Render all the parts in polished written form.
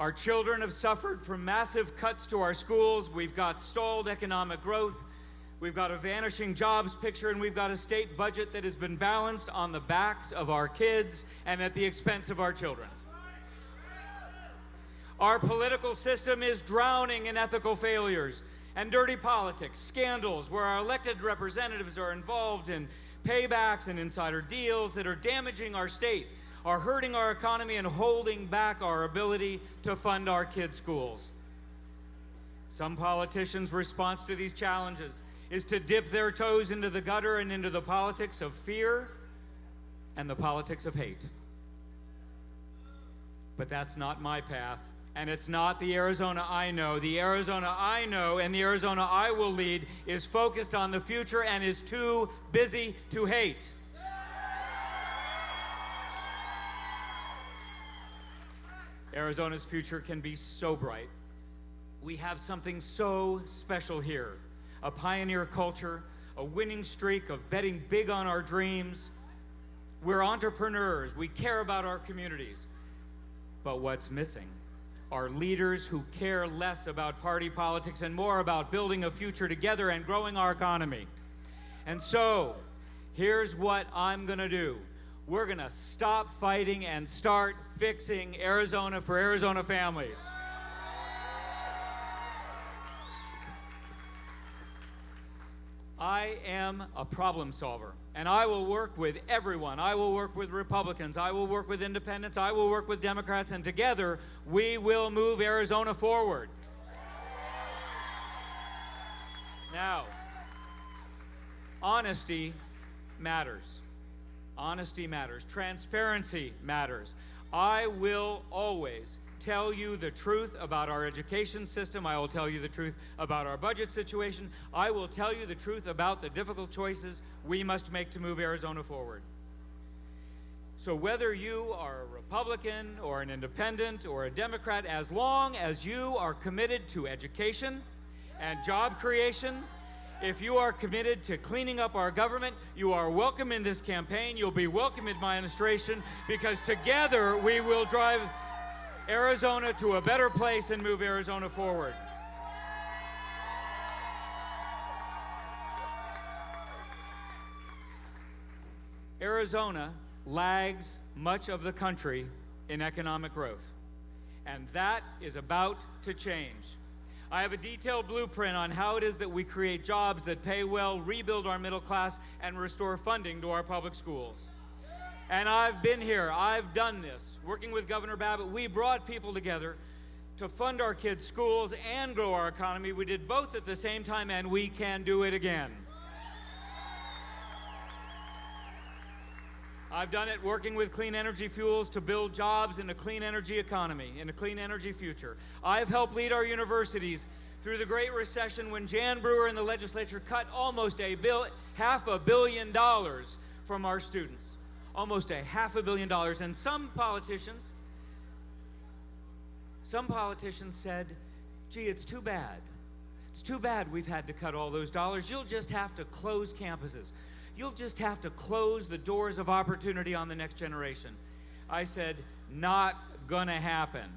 Our children have suffered from massive cuts to our schools. We've got stalled economic growth. We've got a vanishing jobs picture, and we've got a state budget that has been balanced on the backs of our kids and at the expense of our children. Our political system is drowning in ethical failures and dirty politics, scandals where our elected representatives are involved in paybacks and insider deals that are damaging our state, are hurting our economy and holding back our ability to fund our kids' schools. Some politicians' response to these challenges is to dip their toes into the gutter and into the politics of fear and the politics of hate. But that's not my path, and it's not the Arizona I know. The Arizona I know and the Arizona I will lead is focused on the future and is too busy to hate. Arizona's future can be so bright. We have something so special here. A pioneer culture, a winning streak of betting big on our dreams. We're entrepreneurs. We care about our communities. But what's missing are leaders who care less about party politics and more about building a future together and growing our economy. And so, here's what I'm gonna do. We're gonna stop fighting and start fixing Arizona for Arizona families. I am a problem solver, and I will work with everyone. I will work with Republicans. I will work with independents. I will work with Democrats, and together we will move Arizona forward. Now, honesty matters. Honesty matters. Transparency matters. I will always tell you the truth about our education system. I will tell you the truth about our budget situation. I will tell you the truth about the difficult choices we must make to move Arizona forward. So whether you are a Republican or an independent or a Democrat, as long as you are committed to education and job creation, if you are committed to cleaning up our government, you are welcome in this campaign. You'll be welcome in my administration, because together we will drive Arizona to a better place and move Arizona forward. Arizona lags much of the country in economic growth, and that is about to change. I have a detailed blueprint on how it is that we create jobs that pay well, rebuild our middle class, and restore funding to our public schools. And I've been here, I've done this. Working with Governor Babbitt, we brought people together to fund our kids' schools and grow our economy. We did both at the same time, and we can do it again. I've done it working with clean energy fuels to build jobs in a clean energy economy, in a clean energy future. I've helped lead our universities through the Great Recession when Jan Brewer and the legislature cut almost $500 million from our students. Almost $500 million. And some politicians said, gee, it's too bad. It's too bad we've had to cut all those dollars. You'll just have to close campuses. You'll just have to close the doors of opportunity on the next generation. I said, not gonna happen.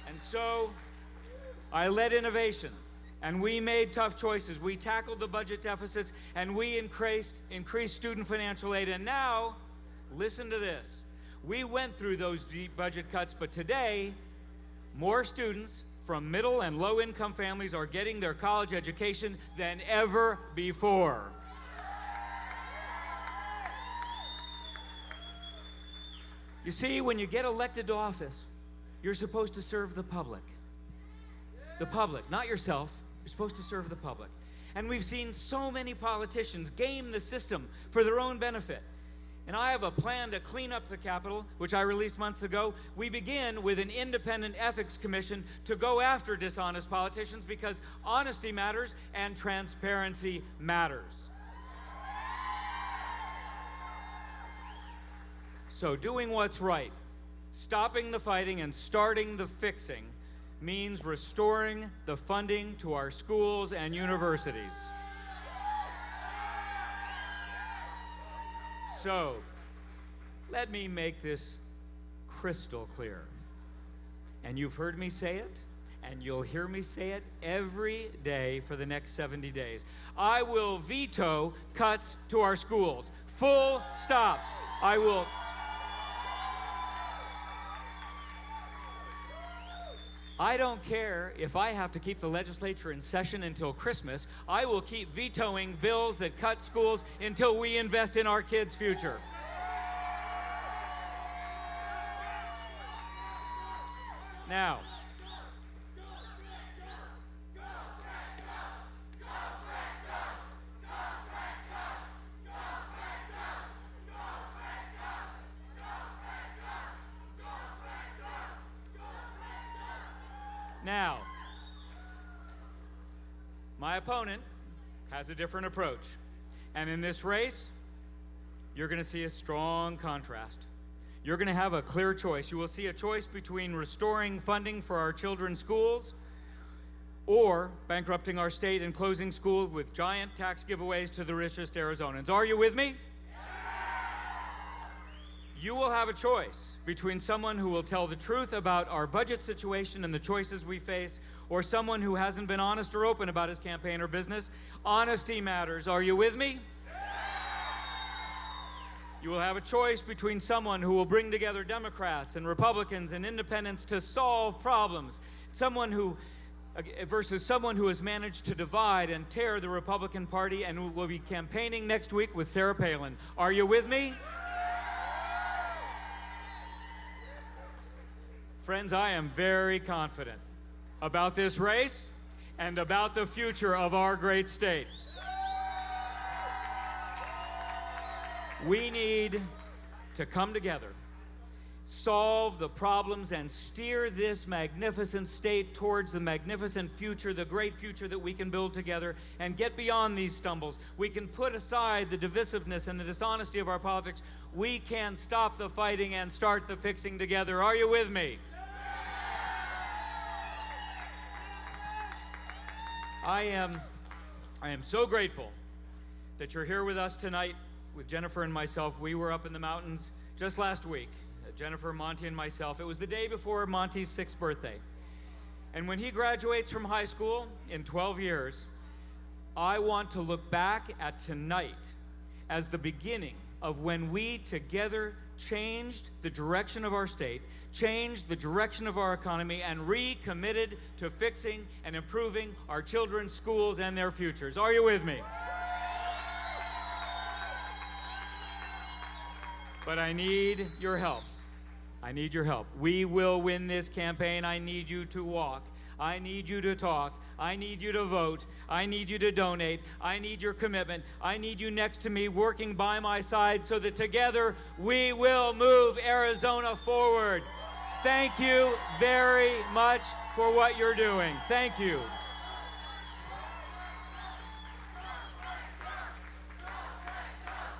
And so I led innovation, and we made tough choices. We tackled the budget deficits, and we increased student financial aid. And now, listen to this. We went through those deep budget cuts, but today, more students from middle and low-income families are getting their college education than ever before. You see, when you get elected to office, you're supposed to serve the public. The public, not yourself. You're supposed to serve the public. And we've seen so many politicians game the system for their own benefit. And I have a plan to clean up the Capitol, which I released months ago. We begin with an independent ethics commission to go after dishonest politicians, because honesty matters and transparency matters. So doing what's right, stopping the fighting and starting the fixing, means restoring the funding to our schools and universities. So, let me make this crystal clear. And you've heard me say it, and you'll hear me say it every day for the next 70 days. I will veto cuts to our schools. Full stop. I don't care if I have to keep the legislature in session until Christmas. I will keep vetoing bills that cut schools until we invest in our kids' future. Now, my opponent has a different approach. And in this race, you're going to see a strong contrast. You're going to have a clear choice. You will see a choice between restoring funding for our children's schools or bankrupting our state and closing schools with giant tax giveaways to the richest Arizonans. Are you with me? You will have a choice between someone who will tell the truth about our budget situation and the choices we face, or someone who hasn't been honest or open about his campaign or business. Honesty matters. Are you with me? You will have a choice between someone who will bring together Democrats and Republicans and independents to solve problems, versus someone who has managed to divide and tear the Republican Party and who will be campaigning next week with Sarah Palin. Are you with me? Friends, I am very confident about this race and about the future of our great state. We need to come together, solve the problems, and steer this magnificent state towards the magnificent future, the great future that we can build together, and get beyond these stumbles. We can put aside the divisiveness and the dishonesty of our politics. We can stop the fighting and start the fixing together. Are you with me? I am so grateful that you're here with us tonight with Jennifer and myself. We were up in the mountains just last week, Jennifer, Monty, and myself. It was the day before Monty's 6th birthday. And when he graduates from high school in 12 years, I want to look back at tonight as the beginning of when we together changed the direction of our state, changed the direction of our economy, and recommitted to fixing and improving our children's schools and their futures. Are you with me? But I need your help. I need your help. We will win this campaign. I need you to walk. I need you to talk. I need you to vote. I need you to donate. I need your commitment. I need you next to me, working by my side, so that together we will move Arizona forward. Thank you very much for what you're doing. Thank you.